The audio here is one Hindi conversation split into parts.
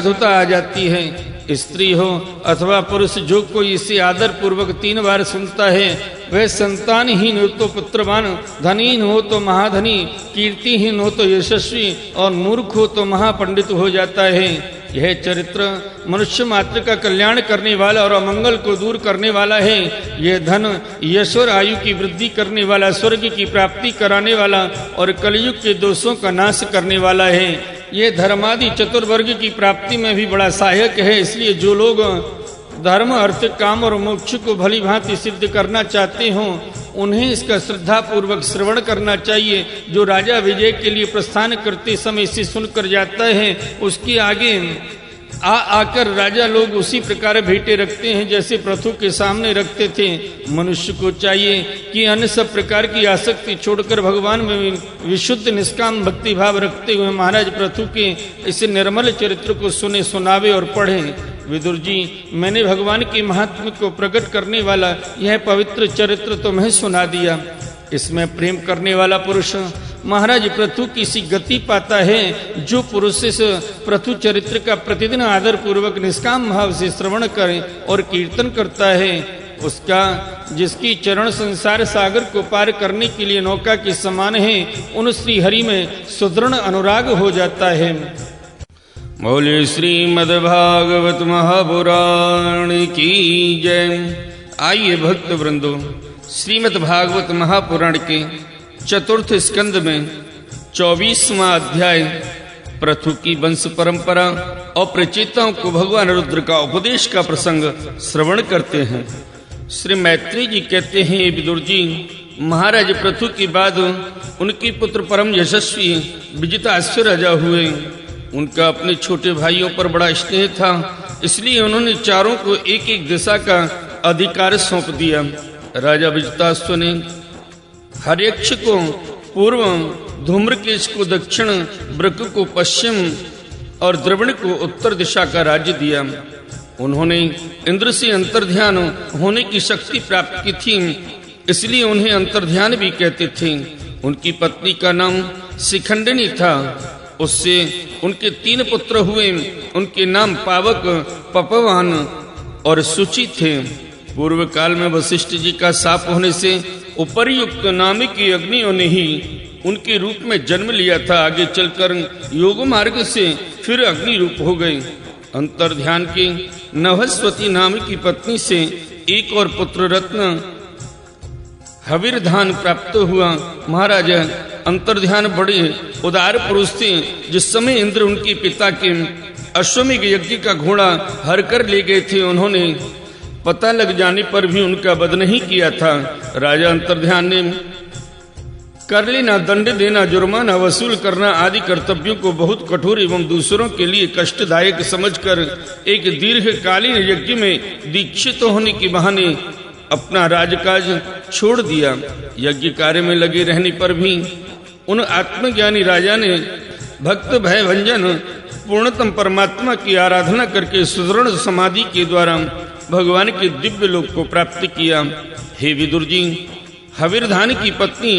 साधुता आ जाती है। स्त्री हो अथवा पुरुष, जो कोई इसे आदर पूर्वक 3 बार सुनता है वह संतानहीन हो तो पुत्रवान, धनीहीन हो तो महाधनी, कीर्तिहीन हो तो यशस्वी और मूर्ख हो तो महापंडित हो जाता है। यह चरित्र मनुष्य मात्र का कल्याण करने वाला और अमंगल को दूर करने वाला है। यह धन, यश और आयु की वृद्धि करने वाला, स्वर्ग की प्राप्ति कराने वाला और कलयुग के दोषों का नाश करने वाला है। ये धर्मादि चतुर्वर्ग की प्राप्ति में भी बड़ा सहायक है। इसलिए जो लोग धर्म, अर्थ, काम और मोक्ष को भली भांति सिद्ध करना चाहते हों उन्हें इसका श्रद्धा पूर्वक श्रवण करना चाहिए। जो राजा विजय के लिए प्रस्थान करते समय इसे सुनकर जाता है उसके आगे आकर राजा लोग उसी प्रकार भेंटे रखते हैं जैसे पृथु के सामने रखते थे। मनुष्य को चाहिए कि अन्य सब प्रकार की आसक्ति छोड़कर भगवान में विशुद्ध निष्काम भक्ति भाव रखते हुए महाराज पृथु के इस निर्मल चरित्र को सुने, सुनावे और पढ़े। विदुर जी, मैंने भगवान के महात्म्य को प्रकट करने वाला यह पवित्र चरित्र तुम्हें सुना दिया। इसमें प्रेम करने वाला पुरुष महाराज पृथु की सी गति पाता है। जो पुरुष इस पृथु चरित्र का प्रतिदिन आदर पूर्वक निष्काम भाव से श्रवण करे और कीर्तन करता है, उसका, जिसकी चरण संसार सागर को पार करने के लिए नौका के समान है, उन श्री हरि में सुदृढ़ अनुराग हो जाता है। बोले श्रीमद्भागवत महापुराण की जय। आइए भक्त वृंदो, श्रीमद्भागवत महापुराण के चतुर्थ स्कंद में 24वां अध्याय पृथु की वंश परंपरा और प्रचेताओं को भगवान रुद्र का उपदेश का प्रसंग श्रवण करते हैं। श्री मैत्री जी कहते हैं, विदुर जी, महाराज पृथु के बाद उनके पुत्र परम यशस्वी विजिताश्व राजा हुए। उनका अपने छोटे भाइयों पर बड़ा स्नेह था, इसलिए उन्होंने चारों को एक एक दिशा का अधिकार सौंप दिया। राजा विजिताश्व ने हर्यक्ष को पूर्व, धूम्रकेश को दक्षिण, वृक को पश्चिम और द्रविण को उत्तर दिशा का राज्य दिया। उन्होंने इंद्र से अंतर्ध्यान होने की शक्ति प्राप्त की थी, इसलिए उन्हें अंतर्ध्यान भी कहते थे। उनकी पत्नी का नाम शिखंडिनी था। उससे उनके 3 पुत्र हुए। उनके नाम पावक, पपवान और सुचि थे। पूर्व काल में वशिष्ठ जी का शाप होने से उपर्युक्त नाम की अग्नियों ने ही उनके रूप में जन्म लिया था। आगे चलकर योग मार्ग से फिर अग्नि रूप हो गए। अंतर्ध्यान के नभस्वती नाम की पत्नी से एक और पुत्र रत्न हविर्धान प्राप्त हुआ। महाराज अंतर्ध्यान बड़े उदार पुरुष थे। जिस समय इंद्र उनके पिता के अश्वमेघ यज्ञ का घोड़ा हर कर ले गए थे, उन्होंने पता लग जाने पर भी उनका वध नहीं किया था। राजा अंतर्ध्यान ने कर लेना, दंड देना, जुर्माना वसूल करना आदि कर्तव्यों को बहुत कठोर एवं दूसरों के लिए कष्टदायक समझकर एक दीर्घकालीन यज्ञ में दीक्षित होने के बहाने अपना राजकाज छोड़ दिया। यज्ञ कार्य में लगे रहने पर भी उन आत्मज्ञानी राजा ने भक्त भय भंजन पूर्णतम परमात्मा की आराधना करके सुदृढ़ समाधि के द्वारा भगवान के दिव्य लोक को प्राप्त किया। हे विदुर जी, हविर्धान की पत्नी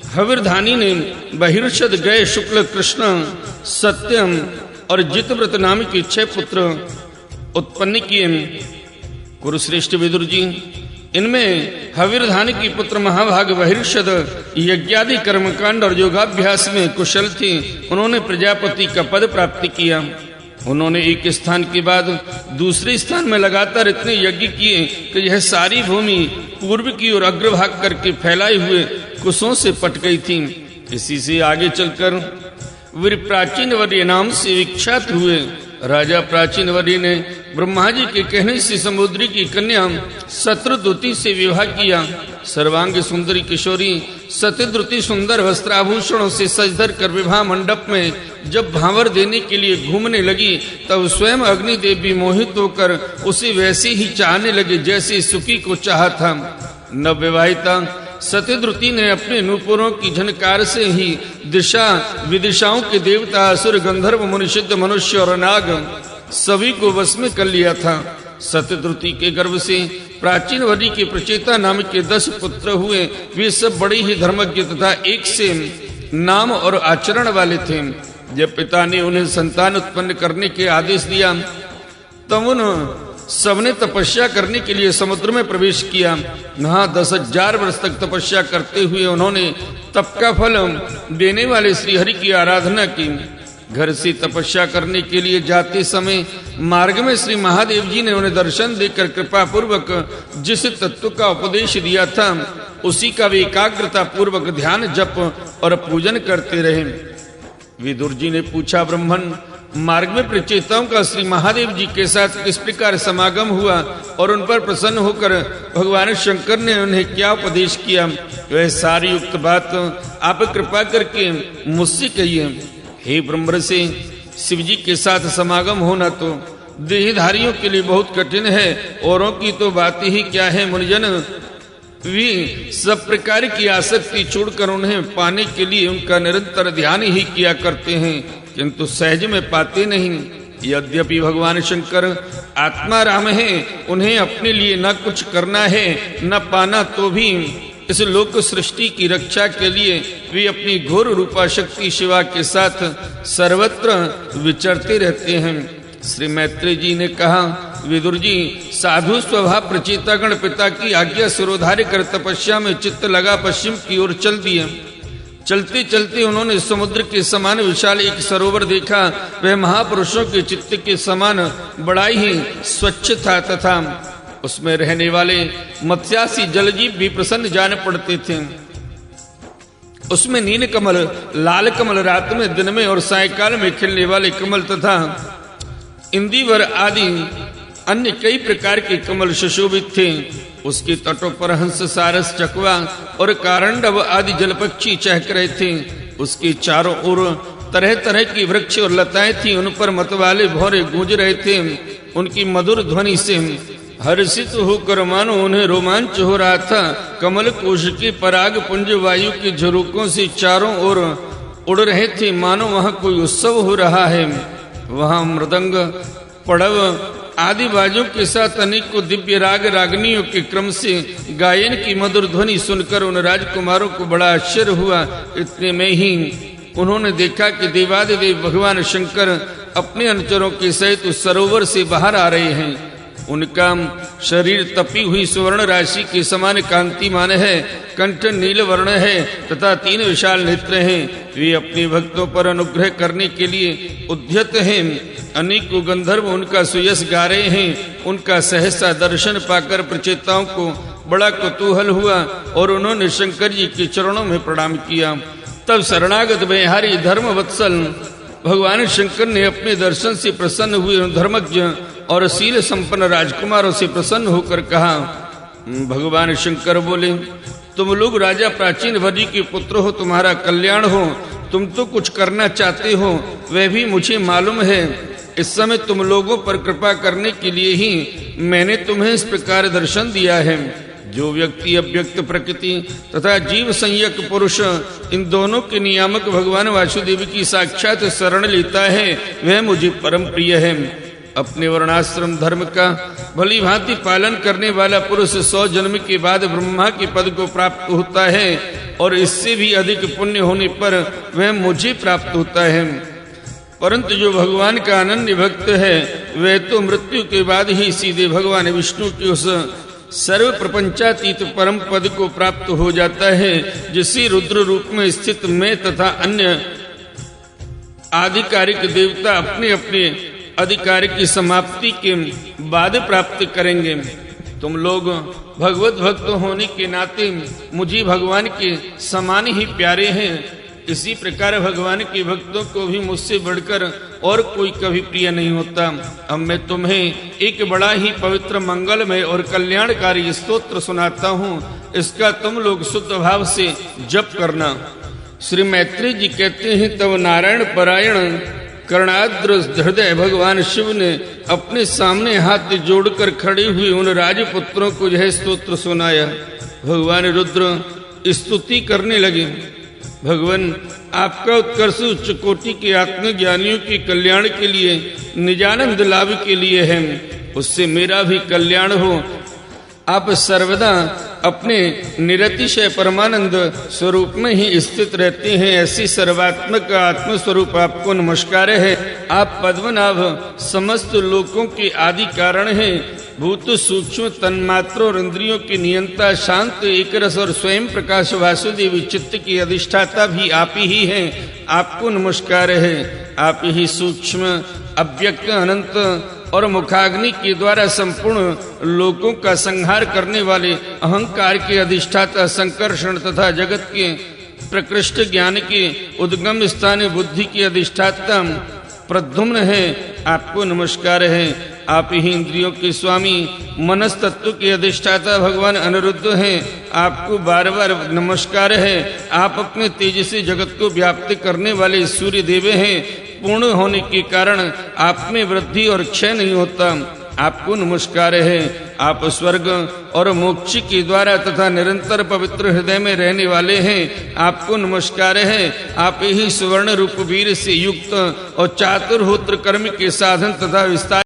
हविर्धानी ने बहिर्षद, गय, शुक्ल, कृष्ण, सत्यम और जितव्रत नाम के 6 पुत्र उत्पन्न किए। कुरुश्रेष्ठ विदुर जी, इनमें हविर्धान की पुत्र महाभाग बहिर्षद यज्ञादि कर्मकांड और योगाभ्यास में कुशल थे। उन्होंने प्रजापति का पद प्राप्त किया। उन्होंने एक स्थान के बाद दूसरे स्थान में लगातार इतने यज्ञ किए कि यह सारी भूमि पूर्व की ओर अग्रभाग करके फैलाए हुए कुशों से पट गई थी। इसी से आगे चलकर वीर प्राचीन वर्य नाम से विख्यात हुए। राजा प्राचीन वर्य ने ब्रह्मा जी के कहने से समुद्री की कन्या शत्रुद्रुति से विवाह किया। सर्वांग सुंदरी किशोरी शत्रुद्रुति सुंदर वस्त्राभूषणों से सजधर कर विवाह मंडप में जब भांवर देने के लिए घूमने लगी, तब स्वयं अग्निदेव भी मोहित होकर उसे वैसे ही चाहने लगे जैसे सुकी को चाहा था। नवविवाहिता सत्यद्रुति ने अपने नूपुरों की झनकार से ही दिशा विदिशाओं के देवता, असुर, गंधर्व, मुनिसिद्ध, मनुष्य और नाग सभी को वश में कर लिया था। सत्यद्रुति के गर्भ से प्राचीन वर्य के प्रचेता नाम के 10 पुत्र हुए। वे सब बड़े ही धर्मज्ञ तथा एक से नाम और आचरण वाले थे। जब पिता ने उन्हें संतान उत्पन्न करने के आदेश दिया तब उन सबने तपस्या करने के लिए समुद्र में प्रवेश किया। वहां 10,000 वर्ष तक तपस्या करते हुए उन्होंने तप का फल देने वाले श्री हरि की आराधना की। घर से तपस्या करने के लिए जाते समय मार्ग में श्री महादेव जी ने उन्हें दर्शन देकर कृपा पूर्वक जिस तत्व का उपदेश दिया था उसी का वे एकाग्रता पूर्वक ध्यान जप और पूजन करते रहे। विदुर जी ने पूछा, ब्राह्मण, मार्ग में प्रचेताओं का श्री महादेव जी के साथ किस प्रकार समागम हुआ और उन पर प्रसन्न होकर भगवान शंकर ने उन्हें क्या उपदेश किया, वह सारी युक्त बात आप कृपा करके मुझसे कहिए। हे ब्रह्म से शिव जी के साथ समागम होना तो देहधारियों के लिए बहुत कठिन है, औरों की तो बात ही क्या है। मुनिजन वे सब प्रकार की आसक्ति छोड़कर उन्हें पाने के लिए उनका निरंतर ध्यान ही किया करते हैं, किंतु सहज में पाते नहीं। यद्यपि भगवान शंकर आत्मा राम है, उन्हें अपने लिए न कुछ करना है न पाना, तो भी इस लोक सृष्टि की रक्षा के लिए वे अपनी घोर रूपा शक्ति शिवा के साथ सर्वत्र विचरते रहते हैं। श्री मैत्री जी ने कहा, विदुर जी, साधु स्वभाव प्रचेतागण पिता की आज्ञा सिरोधार्य कर तपस्या में चित्त लगा पश्चिम की ओर चल दिए। चलते चलते उन्होंने समुद्र के समान विशाल एक सरोवर देखा। वह महापुरुषों के चित्त के समान बड़ा ही स्वच्छ था तथा उसमें रहने वाले मत्स्यासी जलजीव भी प्रसन्न जान पड़ते थे। उसमें नील कमल, लाल कमल रात में, दिन में और सायकाल में खिलने वाले कमल तथा इंदिवर आदि अन्य कई प्रकार के कमल सुशोभित थे। उसके तटों पर हंस, सारस, चकवा और कारंडव आदि जलपक्षी चहक रहे थे। उसके चारों ओर तरह तरह की वृक्ष और लताएं थी, उन पर मतवाले भौरे गूंज रहे थे। उनकी मधुर ध्वनि से हर्षित होकर मानो उन्हें रोमांच हो रहा था। कमल कोश के पराग पुंज वायु के झरोकों से चारों ओर उड़ रहे थे, मानो वहां कोई उत्सव हो रहा है। वहां मृदंग, पड़व आदि बाजों के साथ अनेकों दिव्य राग रागनियों के क्रम से गायन की मधुर ध्वनि सुनकर उन राजकुमारों को बड़ा आश्चर्य हुआ। इतने में ही उन्होंने देखा कि देवादिदेव भगवान शंकर अपने अनुचरों के सहित उस सरोवर से बाहर आ रहे हैं। उनका शरीर तपी हुई सुवर्ण राशि के समान कांतिमान है, कंठ नील वर्ण है तथा 3 विशाल नेत्र हैं। वे अपने भक्तों पर अनुग्रह करने के लिए उद्यत हैं। अनेकों गंधर्व उनका सुयश गा रहे हैं। उनका सहसा दर्शन पाकर प्रचेताओं को बड़ा कुतूहल हुआ और उन्होंने शंकर जी के चरणों में प्रणाम किया। तब शरणागत बिहारी धर्म वत्सल भगवान शंकर ने अपने दर्शन से प्रसन्न हुए धर्मज्ञ और शील संपन्न राजकुमारों से प्रसन्न होकर कहा, भगवान शंकर बोले, तुम लोग राजा प्राचीन वजी के पुत्र हो, तुम्हारा कल्याण हो। तुम तो कुछ करना चाहते हो, वह भी मुझे मालूम है। इस समय तुम लोगों पर कृपा करने के लिए ही मैंने तुम्हें इस प्रकार दर्शन दिया है। जो व्यक्ति अव्यक्त प्रकृति तथा जीव संयक पुरुष, इन दोनों के नियामक भगवान वासुदेव की साक्षात शरण लेता है, वह मुझे परम प्रिय है। अपने वर्णाश्रम धर्म का भली भांति पालन करने वाला पुरुष 100 जन्म के बाद ब्रह्मा के पद को प्राप्त होता है और इससे भी अधिक पुण्य होने पर वह मुझे प्राप्त होता है। परंतु जो भगवान का अनन्य भक्त है, वह तो मृत्यु के बाद ही सीधे भगवान विष्णु के उस सर्व प्रपंचातीत परम पद को प्राप्त हो जाता है, जिसे रुद्र रूप में स्थित मैं तथा अन्य आधिकारिक देवता अपने अपने अधिकार की समाप्ति के बाद प्राप्त करेंगे। तुम लोग भगवत भक्त होने के नाते मुझे भगवान के समान ही प्यारे हैं। इसी प्रकार भगवान के भक्तों को भी मुझसे बढ़कर और कोई कभी प्रिय नहीं होता। अब मैं तुम्हें एक बड़ा ही पवित्र, मंगलमय और कल्याणकारी स्तोत्र सुनाता हूँ। इसका तुम लोग शुद्ध भाव से जप करना। श्री मैत्री जी कहते हैं, तब नारायण परायण कर्णाद्र हृदय भगवान शिव ने अपने सामने हाथ जोड़कर खड़े हुए उन राजपुत्रों को यह स्तोत्र सुनाया। भगवान रुद्र स्तुति करने लगे, भगवान आपका उत्कर्ष उच्च कोटि के आत्मज्ञानियों के कल्याण के लिए, निजानंद लाभ के लिए है। उससे मेरा भी कल्याण हो। आप सर्वदा अपने निरतिशय परमानंद स्वरूप में ही स्थित रहते हैं। ऐसी सर्वात्मक आत्म स्वरूप आपको नमस्कार है। आप पद्मनाभ समस्त लोकों के आदि कारण हैं। भूत सूक्ष्म तन्मात्रों और इंद्रियों की नियंता, शांत एक रस और स्वयं प्रकाश वासुदेव चित्त की अधिष्ठाता भी आप ही हैं। आपको नमस्कार है। आप ही सूक्ष्म अव्यक्त अनंत और मुखाग्नि के द्वारा संपूर्ण लोकों का संहार करने वाले अहंकार के अधिष्ठाता, संकर्षण तथा जगत के प्रकृष्ट ज्ञान के उद्गम स्थान बुद्धि की अधिष्ठाता प्रद्युम्न है। आपको नमस्कार है। आप ही इंद्रियों के स्वामी, मनस तत्व के अधिष्ठाता भगवान अनिरुद्ध हैं। आपको बार बार नमस्कार है। आप अपने तेज से जगत को व्याप्त करने वाले सूर्य देव हैं। पूर्ण होने के कारण आप में वृद्धि और क्षय नहीं होता। आपको नमस्कार है। आप स्वर्ग और मोक्ष के द्वारा तथा निरंतर पवित्र हृदय में रहने वाले हैं। आपको नमस्कार है। आप ही सुवर्ण रूप वीर से युक्त और चातुर्होत्र कर्म के साधन तथा विस्तार